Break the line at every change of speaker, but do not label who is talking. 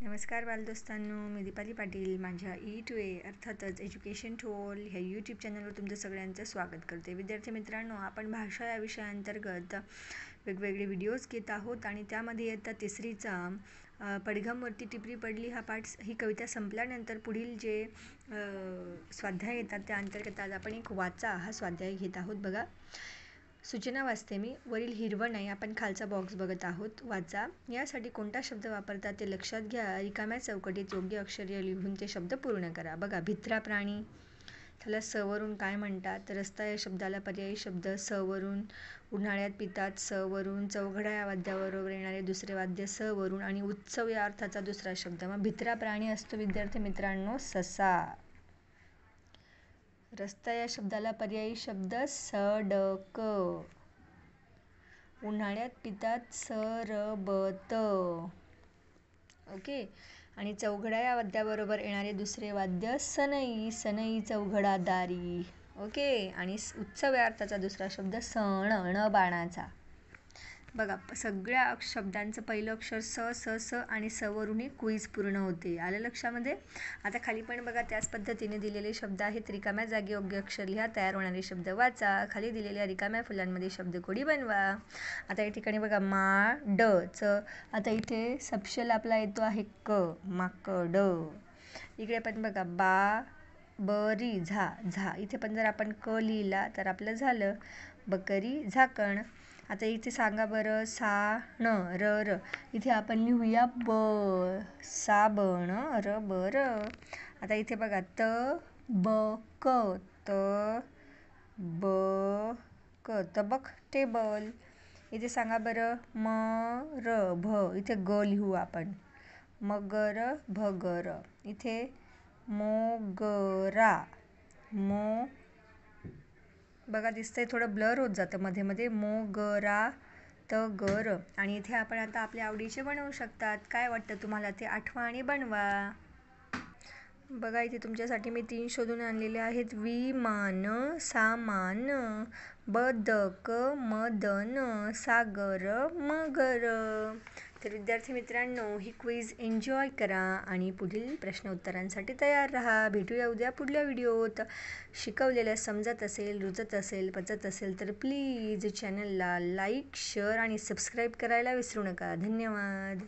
नमस्कार बालदोस्तांनो, मी दीपाली पाटील माझ्या E2A अर्थातच एज्युकेशन टू ऑल ह्या यूट्यूब चॅनलवर तुमचं सगळ्यांचं स्वागत करते. विद्यार्थी मित्रांनो, आपण भाषा या विषयाअंतर्गत वेगवेगळे व्हिडिओज घेत आहोत आणि त्यामध्ये इयत्ता तिसरीचा पडघमवरती टिपरी पडली हा पाठ ही कविता संपल्यानंतर पुढील जे स्वाध्याय येतात त्या अंतर्गत आज आपण एक वाचा हा स्वाध्याय घेत आहोत. बघा, सूचना वाचते मी. वरील हिरवं नाही, आपण खालचा बॉक्स बघत आहोत. वाचा. यासाठी कोणता शब्द वापरतात ते लक्षात घ्या. रिकाम्या चौकटीत योग्य अक्षरे लिहून ते शब्द पूर्ण करा. बघा, भित्रा प्राणी, त्याला स वरून काय म्हणतात? रस्ता या शब्दाला पर्यायी शब्द स वरून. उन्हाळ्यात पितात स वरून. चौघडा या वाद्याबरोबर येणारे दुसरे वाद्य स वरून. आणि उत्सव या अर्थाचा दुसरा शब्द. मग भित्रा प्राणी असतो विद्यार्थी मित्रांनो ससा. रस्ता या शब्दाला पर्यायी शब्द सडक. उन्हाळ्यात पितात सरबत. ओके. आणि चौघडा या वाद्याबरोबर येणारे दुसरे वाद्य सनई. सनई चौघडादारी. ओके. आणि उत्सव या अर्थाचा दुसरा शब्द सण, ण बाणाचा. बघा, सगळ्या शब्दांचं पहिलं अक्षर स स स आणि स वरूनही क्विज पूर्ण होते. आलं लक्षामध्ये? आता खाली पण बघा त्याच पद्धतीने दिलेले शब्द आहेत. रिकाम्या जागी योग्य अक्षर लिहा. तयार होणारे शब्द वाचा. खाली दिलेल्या रिकाम्या फुलांमध्ये शब्दकोडी बनवा. आता या ठिकाणी बघा मा ड च. आता इथे सबशेल आपला येतो आहे क, माकड. इकडे पण बघा बा बरी झा झा. इथे पण जर आपण क लिहिला तर आपलं झालं बकरी झाकण. आता इथे सांगा बरं सा ण र र. इथे आपण लिहूया ब साबण र बर. आता इथे बघा त ब क त ब क तबक टेबल. इथे सांगा बरं म र भ. इथे ग लिहू आपण मगर भगर. इथे मोगरा मो. बघा दिसतंय थोडं ब्लर होत जातं मध्ये मध्ये. मोगरा तगर. आणि इथे आपण आता आपल्या आवडीचे बनवू शकतात. काय वाटतं तुम्हाला ते आठवा आणि बनवा. बघा इथे तुमच्यासाठी मी 3 शोधून आणलेले आहेत. विमान, सामान, बदक, मदन, सागर, मगर. तर विद्यार्थी मित्रांनो, ही क्विज एन्जॉय करा आणि पुढील प्रश्न उत्तरांसाठी तयार राहा. भेटूया उद्या पुढल्या व्हिडिओत. शिकवलेलं समजत असेल, रुचत असेल, पचत असेल तर प्लीज चॅनलला लाईक, शेअर आणि सबस्क्राईब करायला विसरू नका. धन्यवाद.